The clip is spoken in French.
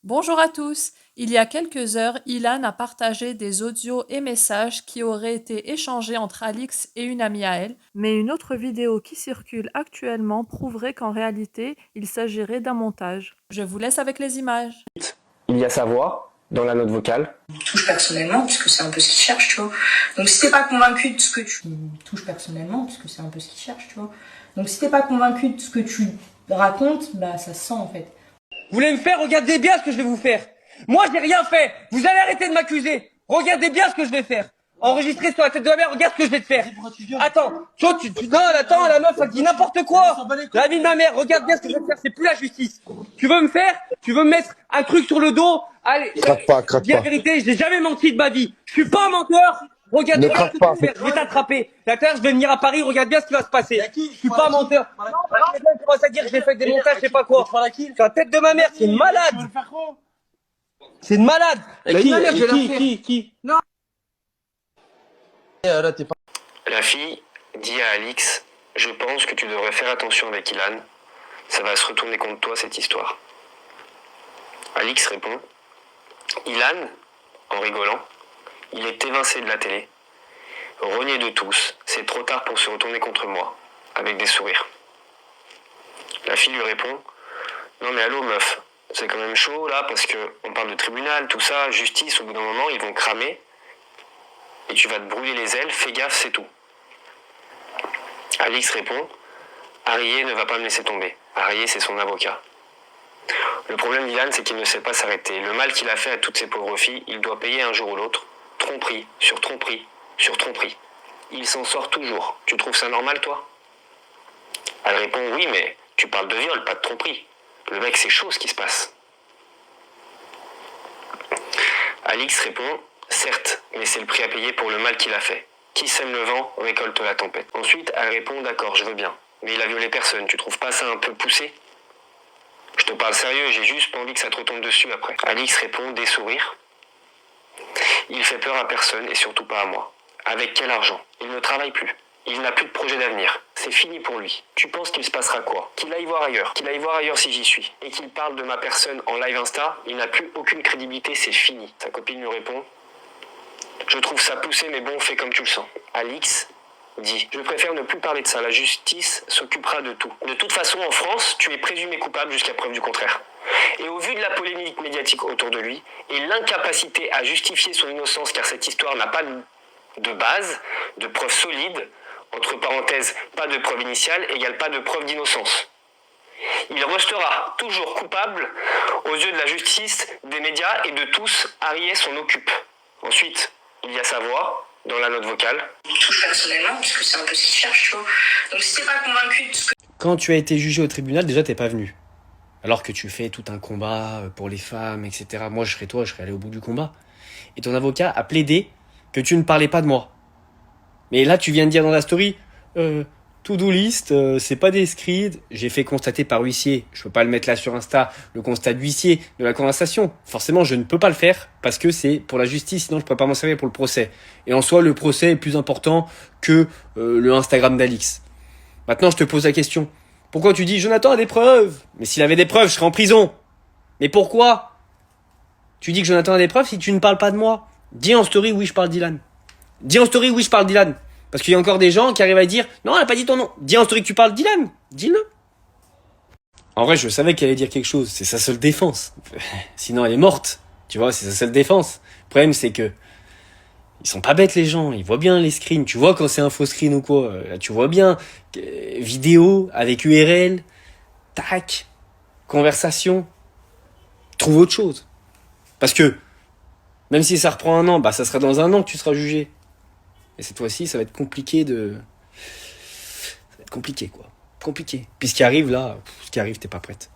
Bonjour à tous. Il y a quelques heures, Ilan a partagé des audios et messages qui auraient été échangés entre Alix et une amie à elle, mais une autre vidéo qui circule actuellement prouverait qu'en réalité, il s'agirait d'un montage. Je vous laisse avec les images. Il y a sa voix dans la note vocale. Me touche personnellement, puisque c'est un peu ce qu'il cherche, tu vois. Donc si t'es pas convaincu de ce que tu me touches personnellement, puisque c'est un peu ce qu'il cherche, tu vois. Donc si t'es pas convaincu de ce que tu racontes, bah ça se sent en fait. Vous voulez me faire? Regardez bien ce que je vais vous faire. Moi, j'ai rien fait. Vous allez arrêter de m'accuser. Regardez bien ce que je vais faire. Enregistré sur la tête de la mère, regarde ce que je vais te faire. Attends, non, attends, la meuf, elle dit n'importe quoi. La vie de ma mère, regarde bien ce que je vais te faire, c'est plus la justice. Tu veux me faire? Tu veux me mettre un truc sur le dos? Allez, Craque pas. dis la vérité, j'ai jamais menti de ma vie. Je suis pas un menteur. Regarde Ne bien craque ce que pas. je vais faire, je vais t'attraper. D'accord, je vais venir à Paris, regarde bien ce qui va se passer. Je suis pas un menteur. Quelqu'un commence à dire que j'ai fait des montages, je sais pas quoi. C'est la tête de ma mère, c'est une malade. C'est une malade. Qui Non. La fille dit à Alix, je pense que tu devrais faire attention avec Ilan. Ça va se retourner contre toi cette histoire. Alix répond, Ilan, en rigolant, il est évincé de la télé. Renié de tous, c'est trop tard pour se retourner contre moi, avec des sourires. La fille lui répond, non mais allô meuf, c'est quand même chaud là parce que on parle de tribunal, tout ça, justice, au bout d'un moment ils vont cramer et tu vas te brûler les ailes, fais gaffe, c'est tout. Alix répond, Arié ne va pas me laisser tomber. Arié c'est son avocat. Le problème d'Ilan c'est qu'il ne sait pas s'arrêter. Le mal qu'il a fait à toutes ces pauvres filles, il doit payer un jour ou l'autre. Tromperie, sur tromperie, sur tromperie. Il s'en sort toujours. Tu trouves ça normal toi? Elle répond, oui mais tu parles de viol, pas de tromperie. Le mec c'est chaud ce qui se passe. Alix répond, certes, mais c'est le prix à payer pour le mal qu'il a fait. Qui sème le vent, récolte la tempête. Ensuite, elle répond, d'accord, je veux bien. Mais il a violé personne, tu trouves pas ça un peu poussé? Je te parle sérieux, j'ai juste pas envie que ça te retombe dessus après. Alix répond, des sourires. Il fait peur à personne et surtout pas à moi. Avec quel argent? Il ne travaille plus. Il n'a plus de projet d'avenir. C'est fini pour lui. Tu penses qu'il se passera quoi? Qu'il aille voir ailleurs. Qu'il aille voir ailleurs si j'y suis. Et qu'il parle de ma personne en live Insta, il n'a plus aucune crédibilité, c'est fini. Sa copine lui répond, je trouve ça poussé mais bon, fais comme tu le sens. Alix dit, je préfère ne plus parler de ça, la justice s'occupera de tout. De toute façon, en France, tu es présumé coupable jusqu'à preuve du contraire. Et au vu de la polémique médiatique autour de lui, et l'incapacité à justifier son innocence car cette histoire n'a pas de base, de preuves solides, entre parenthèses, pas de preuve initiale, égale pas de preuve d'innocence. Il restera toujours coupable aux yeux de la justice, des médias et de tous. Arié s'en occupe. Ensuite, il y a sa voix dans la note vocale. Il me touche personnellement, puisque c'est un peu ce qu'il cherche, tu vois. Donc si t'es pas convaincu de ce que Quand tu as été jugé au tribunal, déjà t'es pas venu. Alors que tu fais tout un combat pour les femmes, etc. Moi, je serais toi, je serais allé au bout du combat. Et ton avocat a plaidé que tu ne parlais pas de moi. Mais là, tu viens de dire dans la story, to-do list, c'est pas des scripts. J'ai fait constater par huissier. Je peux pas le mettre là sur Insta, le constat d'huissier de la conversation. Forcément, je ne peux pas le faire parce que c'est pour la justice, sinon je pourrais pas m'en servir pour le procès. Et en soi, le procès est plus important que le Instagram d'Alix. Maintenant, je te pose la question. Pourquoi tu dis Jonathan a des preuves? Mais s'il avait des preuves, je serais en prison. Mais pourquoi tu dis que Jonathan a des preuves si tu ne parles pas de moi? Dis en story oui, je parle d'Ilan. Dis en story oui, je parle d'Ilan. Parce qu'il y a encore des gens qui arrivent à dire non, elle a pas dit ton nom. Dis en story que tu parles d'Ilan. Dis-le. En vrai, je savais qu'elle allait dire quelque chose. C'est sa seule défense. Sinon, elle est morte. Tu vois, c'est sa seule défense. Le problème, c'est que ils sont pas bêtes les gens, ils voient bien les screens. Tu vois quand c'est un faux screen ou quoi. Là, tu vois bien vidéo avec URL, tac, conversation. Trouve autre chose. Parce que même si ça reprend un an, bah ça sera dans un an que tu seras jugé. Et cette fois-ci, ça va être compliqué Ça va être compliqué quoi. Compliqué. Puis ce qui arrive là, t'es pas prête.